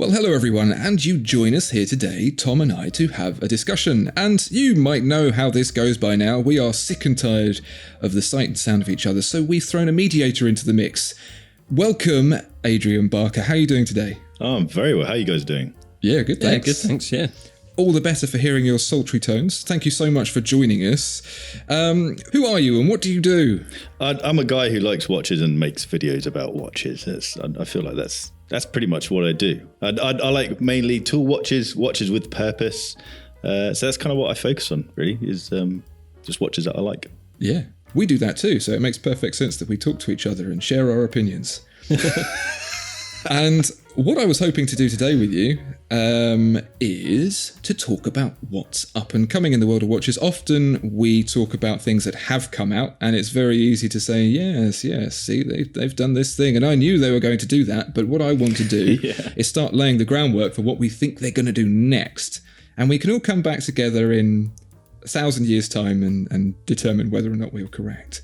Well, hello everyone, and you join us here today, Tom and I, to have a discussion. And you might know how this goes by now. We are sick and tired of the sight and sound of each other, so we've thrown a mediator into the mix. Welcome, Adrian Barker. How are you doing today? Oh, I'm very well. How are you guys doing? Yeah, good, thanks. Yeah, good, thanks, yeah. All the better for hearing your sultry tones. Thank you so much for joining us. Who are you and what do you do? I'm a guy who likes watches and makes videos about watches. I feel like that's pretty much what I do. I like mainly tool watches with purpose. So that's kind of what I focus on, really, is just watches that I like. Yeah, we do that too. So it makes perfect sense that we talk to each other and share our opinions. And what I was hoping to do today with you is to talk about what's up and coming in the world of watches. Often we talk about things that have come out, and it's very easy to say, yes, see, they've done this thing, and I knew they were going to do that. But what I want to do is start laying the groundwork for what we think they're going to do next. And we can all come back together in 1,000 years' time and determine whether or not we were correct.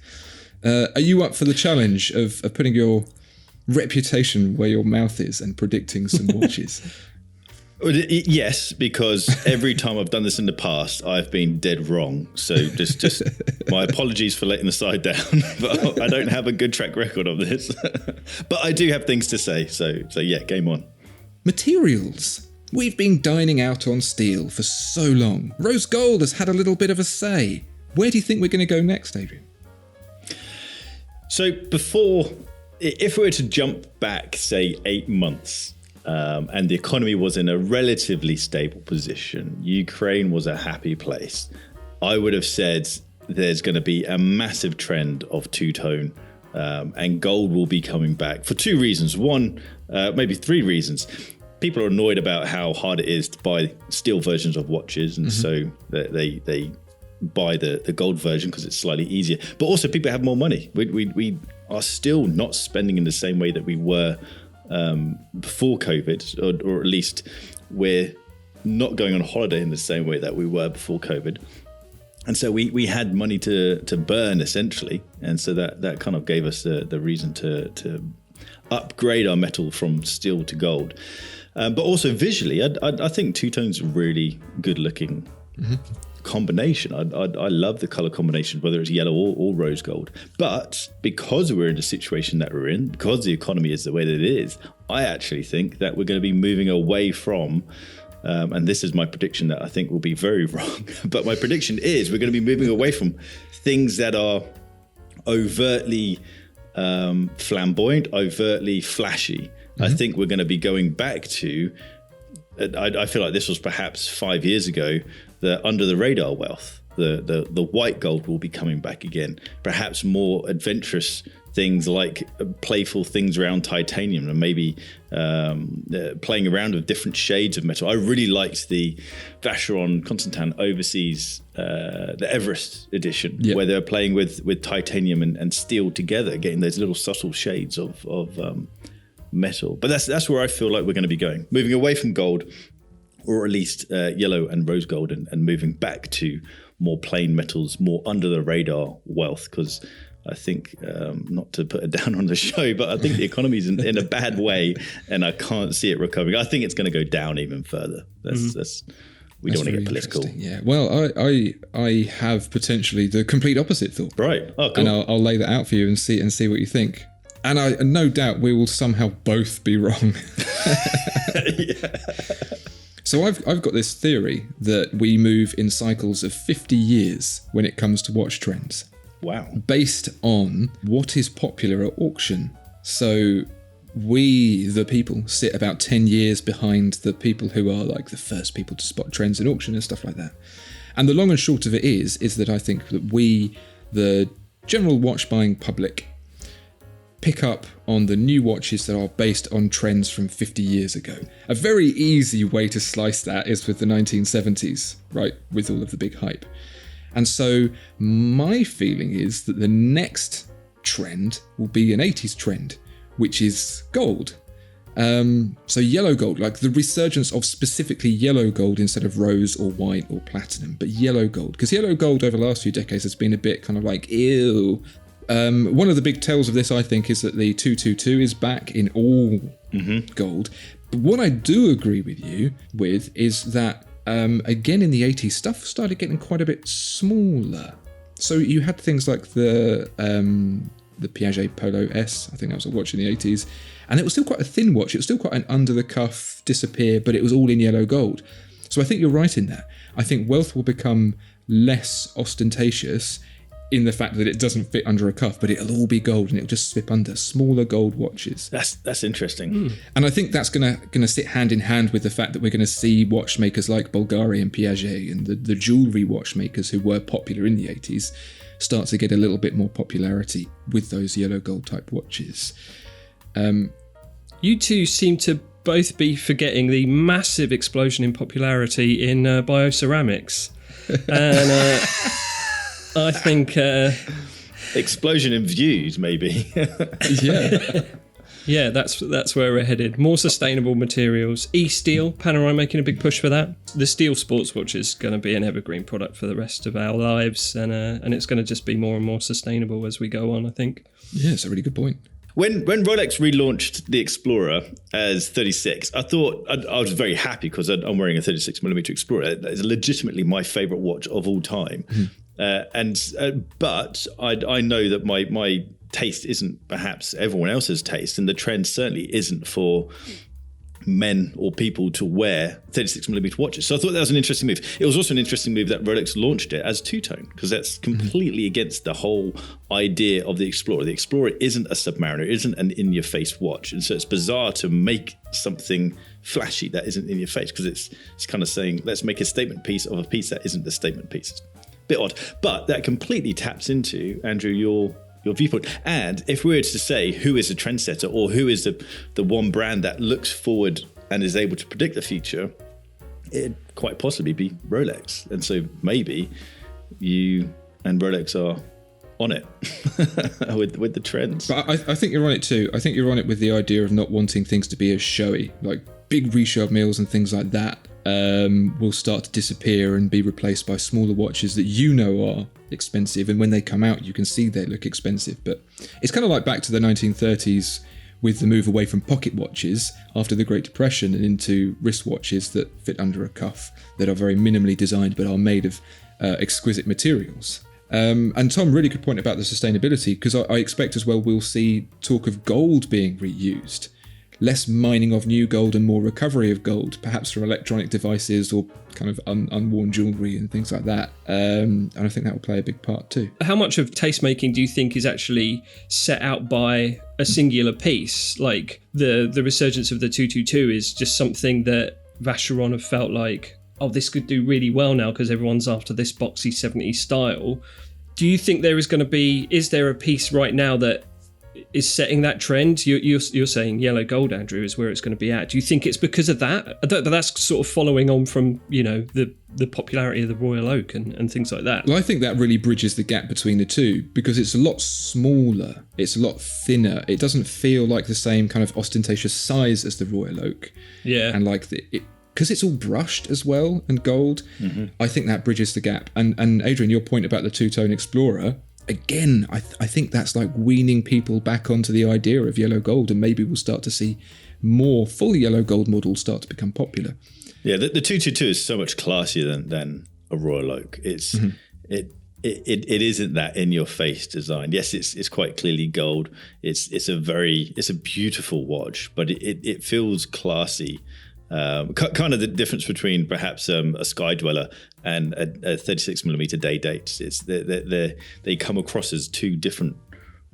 Are you up for the challenge of putting your reputation where your mouth is and predicting some watches? Yes, because every time I've done this in the past, I've been dead wrong. So just my apologies for letting the side down, but I don't have a good track record of this. But I do have things to say. So yeah, game on. Materials. We've been dining out on steel for so long. Rose gold has had a little bit of a say. Where do you think we're going to go next, Adrian? So if we were to jump back, say, 8 months, and the economy was in a relatively stable position, Ukraine was a happy place, I would have said there's going to be a massive trend of two-tone, and gold will be coming back for 2 reasons. One, maybe 3 reasons. People are annoyed about how hard it is to buy steel versions of watches, and so they buy the gold version because it's slightly easier. But also people have more money. We are still not spending in the same way that we were before COVID, or at least we're not going on holiday in the same way that we were before COVID. And so we had money to burn, essentially. And so that kind of gave us the reason to upgrade our metal from steel to gold. But also visually, I think two-tone's a really good looking combination. I love the color combination, whether it's yellow or rose gold. But because we're in the situation that we're in, because the economy is the way that it is, I actually think that we're going to be moving away from, and this is my prediction that I think will be very wrong, but my prediction is we're going to be moving away from things that are overtly flamboyant, overtly flashy. I think we're going to be going back to, I feel like this was perhaps 5 years ago, the under the radar wealth. The white gold will be coming back again. Perhaps more adventurous things like playful things around titanium, and maybe playing around with different shades of metal. I really liked the Vacheron Constantin Overseas, the Everest edition, where they're playing with titanium and steel together, getting those little subtle shades of metal. But that's where I feel like we're going to be going, moving away from gold, or at least yellow and rose gold, and moving back to more plain metals, more under the radar wealth. Because I think, not to put it down on the show, but I think the economy is in a bad way, and I can't see it recovering. I think it's going to go down even further. We don't want to get political. Yeah. Well, I have potentially the complete opposite thought. Right. Oh, cool. And I'll lay that out for you and see what you think. And I no doubt we will somehow both be wrong. So I've got this theory that we move in cycles of 50 years when it comes to watch trends. Wow. Based on what is popular at auction. So we, the people, sit about 10 years behind the people who are like the first people to spot trends in auction and stuff like that. And the long and short of it is that I think that we, the general watch buying public, pick up on the new watches that are based on trends from 50 years ago. A very easy way to slice that is with the 1970s, right, with all of the big hype. And so my feeling is that the next trend will be an 80s trend, which is gold. So yellow gold, like the resurgence of specifically yellow gold instead of rose or white or platinum, but yellow gold. Because yellow gold over the last few decades has been a bit kind of like, ew. One of the big tells of this, I think, is that the 222 is back in all gold. But what I do agree with you with is that, again, in the 80s, stuff started getting quite a bit smaller. So you had things like the Piaget Polo S, I think that was a watch in the 80s, and it was still quite a thin watch. It was still quite an under-the-cuff disappear, but it was all in yellow gold. So I think you're right in that. I think wealth will become less ostentatious in the fact that it doesn't fit under a cuff, but it'll all be gold and it'll just slip under. Smaller gold watches. That's interesting. And I think that's gonna sit hand in hand with the fact that we're going to see watchmakers like Bulgari and Piaget and the jewellery watchmakers who were popular in the 80s start to get a little bit more popularity with those yellow gold type watches. You two seem to both be forgetting the massive explosion in popularity in bioceramics. And I think... explosion in views, maybe. Yeah. Yeah, that's where we're headed. More sustainable materials. E-steel, Panerai making a big push for that. The steel sports watch is going to be an evergreen product for the rest of our lives, and it's going to just be more and more sustainable as we go on, I think. Yeah, it's a really good point. When Rolex relaunched the Explorer as 36, I thought I was very happy because I'm wearing a 36mm Explorer. That is legitimately my favourite watch of all time. But I know that my taste isn't perhaps everyone else's taste, and the trend certainly isn't for men or people to wear 36mm watches. So I thought that was an interesting move. It was also an interesting move that Rolex launched it as two-tone, because that's completely against the whole idea of the Explorer. The Explorer isn't a Submariner, it isn't an in-your-face watch, and so it's bizarre to make something flashy that isn't in your face, because it's kind of saying, let's make a statement piece of a piece that isn't the statement piece. Bit odd, but that completely taps into, Andrew, your viewpoint. And if we were to say who is a trendsetter, or who is the one brand that looks forward and is able to predict the future, it'd quite possibly be Rolex. And so maybe you and Rolex are on it with the trends. But I think you're on it too. I think you're on it with the idea of not wanting things to be as showy, like big reshow mills and things like that. Will start to disappear and be replaced by smaller watches that you know are expensive, and when they come out you can see they look expensive. But it's kind of like back to the 1930s with the move away from pocket watches after the Great Depression and into wristwatches that fit under a cuff, that are very minimally designed but are made of exquisite materials. And Tom, really good point about the sustainability, because I expect as well we'll see talk of gold being reused. Less mining of new gold and more recovery of gold, perhaps for electronic devices or kind of unworn jewellery and things like that. And I think that will play a big part too. How much of tastemaking do you think is actually set out by a singular piece? Like the resurgence of the 222 is just something that Vacheron have felt like, oh, this could do really well now because everyone's after this boxy 70s style. Do you think is there a piece right now that is setting that trend? You're saying yellow gold, Andrew, is where it's going to be at. Do you think it's because of that? But that's sort of following on from, the popularity of the Royal Oak and things like that. Well, I think that really bridges the gap between the two, because it's a lot smaller, it's a lot thinner. It doesn't feel like the same kind of ostentatious size as the Royal Oak. Yeah. And like because it's all brushed as well and gold, I think that bridges the gap. And Adrian, your point about the two-tone Explorer, again, I think that's like weaning people back onto the idea of yellow gold, and maybe we'll start to see more full yellow gold models start to become popular. Yeah, the 222 is so much classier than a Royal Oak. It's it isn't that in your face design. Yes, it's quite clearly gold. It's a beautiful watch, but it feels classy. Kind of the difference between perhaps a Sky Dweller and a 36mm day dates. It's they come across as two different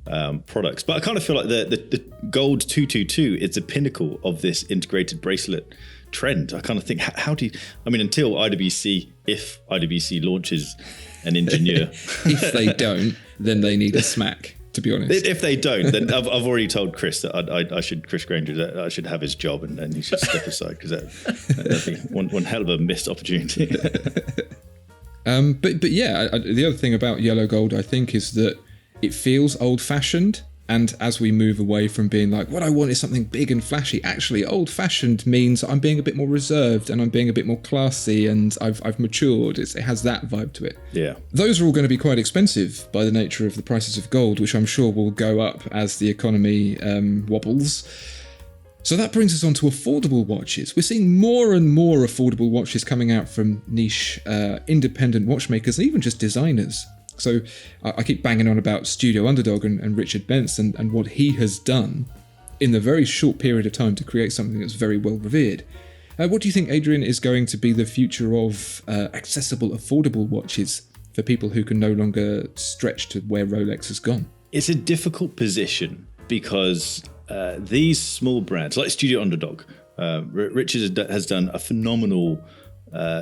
products. But I kind of feel like the gold 222 is the pinnacle of this integrated bracelet trend. I kind of think, until IWC, if IWC launches an engineer. If they don't, then they need a smack, to be honest. If they don't, then I've already told Chris that Chris Granger, that I should have his job and he should step aside, because that'd be one hell of a missed opportunity. But yeah, the other thing about yellow gold, I think, is that it feels old-fashioned. And as we move away from being like, what I want is something big and flashy, actually old-fashioned means I'm being a bit more reserved and I'm being a bit more classy and I've matured. It has that vibe to it. Yeah. Those are all going to be quite expensive by the nature of the prices of gold, which I'm sure will go up as the economy wobbles. So that brings us on to affordable watches. We're seeing more and more affordable watches coming out from niche independent watchmakers and even just designers. So I keep banging on about Studio Underdog and Richard Benson and what he has done in the very short period of time to create something that's very well revered. What do you think, Adrian, is going to be the future of accessible, affordable watches for people who can no longer stretch to where Rolex has gone? It's a difficult position because these small brands, like Studio Underdog, Richard has done a phenomenal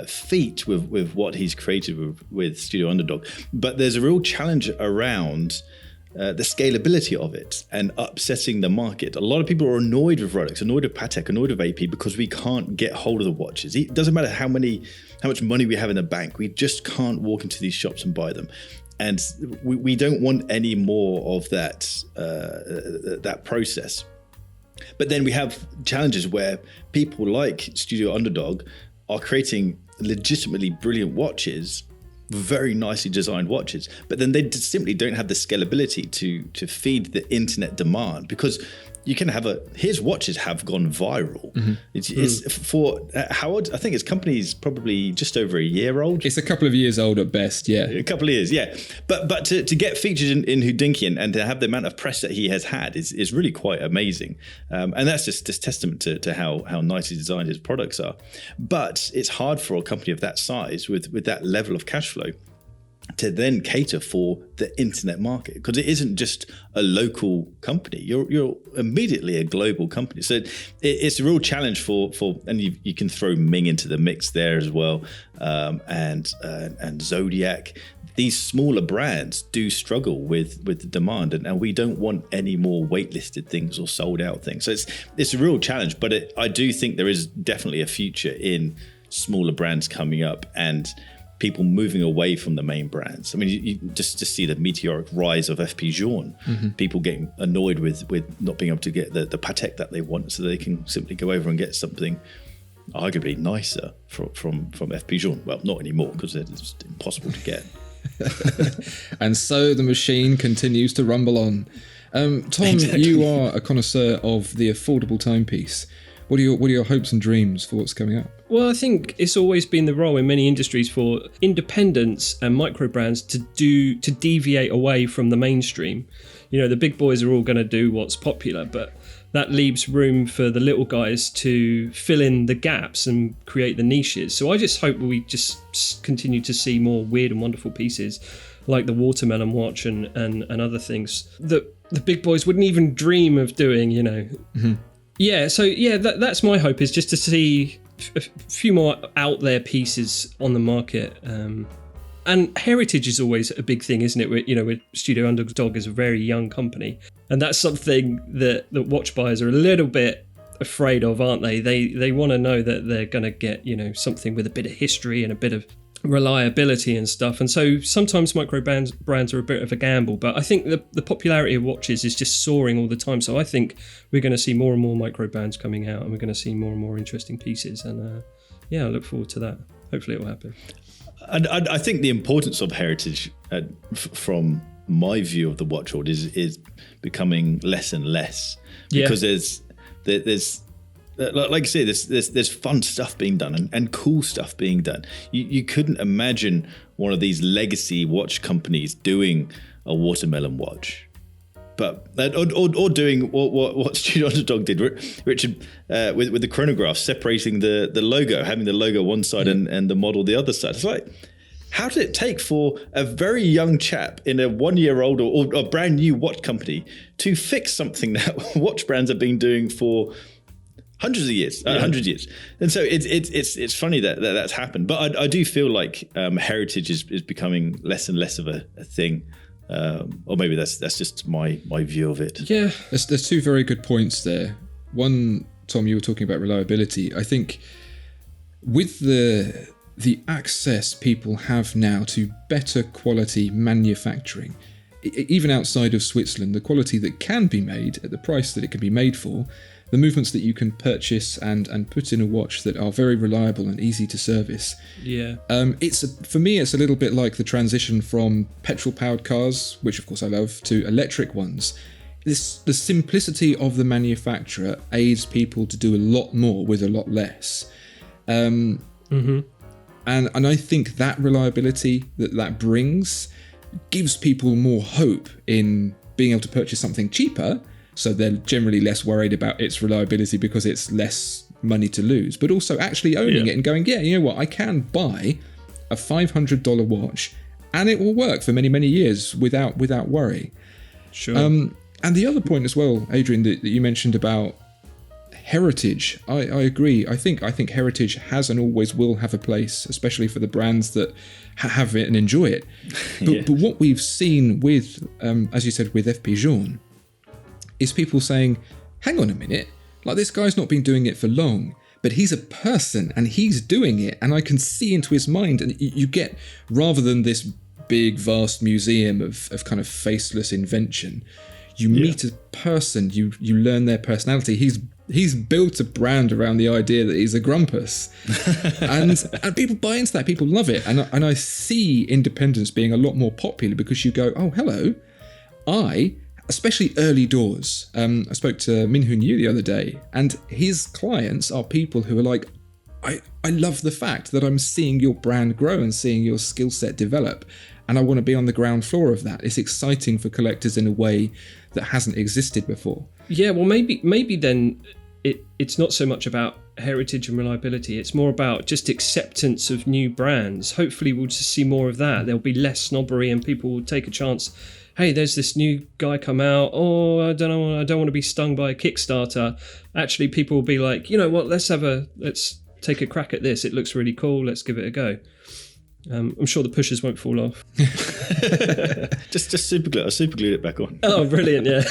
feat with what he's created with Studio Underdog. But there's a real challenge around the scalability of it and upsetting the market. A lot of people are annoyed with Rolex, annoyed with Patek, annoyed with AP because we can't get hold of the watches. It doesn't matter how much money we have in the bank, we just can't walk into these shops and buy them. And we don't want any more of that process. But then we have challenges where people like Studio Underdog are creating legitimately brilliant watches, very nicely designed watches, but then they simply don't have the scalability to feed the internet demand, because you can have his watches have gone viral. Mm-hmm. It's for Howard, I think his company is probably just over a year old. It's a couple of years old at best, yeah. A couple of years, yeah. But to get featured in Houdinki and to have the amount of press that he has had is really quite amazing. And that's just testament to how nicely designed his products are. But it's hard for a company of that size with that level of cash flow to then cater for the internet market, because it isn't just a local company. You're immediately a global company. So it's a real challenge for and you can throw Ming into the mix there as well, and Zodiac. These smaller brands do struggle with the demand, and we don't want any more waitlisted things or sold out things. So it's a real challenge, but I do think there is definitely a future in smaller brands coming up and people moving away from the main brands. I mean, you just see the meteoric rise of FP Journe. Mm-hmm. People getting annoyed with not being able to get the Patek that they want, so they can simply go over and get something arguably nicer from FP Journe. Well, not anymore, because it's just impossible to get. And so the machine continues to rumble on. Tom, exactly. You are a connoisseur of the affordable timepiece. What are your hopes and dreams for what's coming up? Well, I think it's always been the role in many industries for independents and micro brands to deviate away from the mainstream. You know, the big boys are all going to do what's popular, but that leaves room for the little guys to fill in the gaps and create the niches. So I just hope we just continue to see more weird and wonderful pieces like the watermelon watch and other things that the big boys wouldn't even dream of doing, you know. Mm-hmm. Yeah, so that's my hope, is just to see a few more out there pieces on the market. And heritage is always a big thing, isn't it? With Studio Underdog is a very young company, and that's something that watch buyers are a little bit afraid of, aren't they? They want to know that they're going to get, you know, something with a bit of history and a bit of reliability and stuff. And so sometimes micro brands are a bit of a gamble, but I think the popularity of watches is just soaring all the time. So I think we're going to see more and more micro brands coming out, and we're going to see more and more interesting pieces. And I look forward to that. Hopefully it will happen. And I think the importance of heritage, from my view of the watch world, is becoming less and less, because there's like I say, there's fun stuff being done and cool stuff being done. You couldn't imagine one of these legacy watch companies doing a watermelon watch, but or doing what Studio Underdog did, Richard, with the chronograph, separating the logo, having the logo one side and the model the other side. It's like, how did it take for a very young chap in a 1-year-old or a brand new watch company to fix something that watch brands have been doing for hundreds of years, 100 years? And so it's funny that that's happened. But I do feel like heritage is becoming less and less of a thing. Or maybe that's just my view of it. Yeah, there's two very good points there. One, Tom, you were talking about reliability. I think with the access people have now to better quality manufacturing, even outside of Switzerland, the quality that can be made at the price that it can be made for, the movements that you can purchase and put in a watch that are very reliable and easy to service. Yeah. For me, it's a little bit like the transition from petrol-powered cars, which of course I love, to electric ones. the simplicity of the manufacturer aids people to do a lot more with a lot less. And I think that reliability that brings gives people more hope in being able to purchase something cheaper, so they're generally less worried about its reliability because it's less money to lose, but also actually owning it and going, yeah, you know what, I can buy a $500 watch and it will work for many, many years without worry. Sure. And the other point as well, Adrian, that you mentioned about heritage, I agree. I think heritage has and always will have a place, especially for the brands that have it and enjoy it. But what we've seen with, as you said, with FP Journe, is people saying, hang on a minute, like this guy's not been doing it for long, but he's a person and he's doing it, and I can see into his mind. And you get, rather than this big, vast museum of kind of faceless invention, you meet a person, you learn their personality. He's built a brand around the idea that he's a grumpus, and people buy into that. People love it, and I see independence being a lot more popular because you go, oh, hello, especially early doors. I spoke to Minhoon Yu the other day, and his clients are people who are like, I love the fact that I'm seeing your brand grow and seeing your skill set develop, and I want to be on the ground floor of that. It's exciting for collectors in a way that hasn't existed before. Yeah, well, maybe then it's not so much about heritage and reliability. It's more about just acceptance of new brands. Hopefully we'll just see more of that. There'll be less snobbery and people will take a chance. Hey, there's this new guy come out. Oh, I don't want to be stung by a Kickstarter. Actually, people will be like, you know what, let's take a crack at this. It looks really cool. Let's give it a go. I'm sure the pushers won't fall off. just super glue. I super glued it back on. Oh, brilliant! Yeah.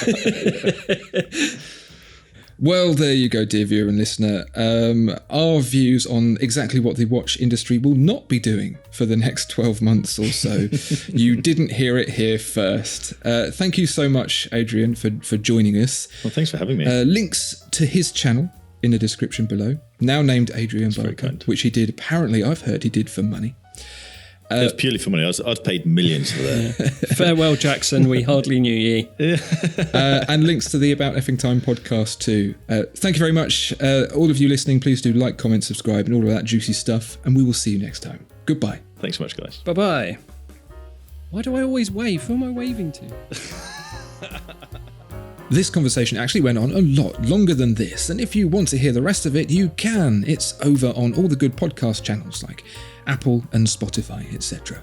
Well, there you go, dear viewer and listener. Our views on exactly what the watch industry will not be doing for the next 12 months or so. You didn't hear it here first. Thank you so much, Adrian, for joining us. Well, thanks for having me. Links to his channel in the description below. Now named Adrian Barker, which he did, apparently, I've heard he did for money. It was purely for money. I'd paid millions for that. Farewell, Jackson. We hardly knew ye. And links to the About Effing Time podcast too. Thank you very much. All of you listening, please do like, comment, subscribe, and all of that juicy stuff. And we will see you next time. Goodbye. Thanks so much, guys. Bye-bye. Why do I always wave? Who am I waving to? This conversation actually went on a lot longer than this, and if you want to hear the rest of it, you can. It's over on all the good podcast channels like Apple and Spotify, etc.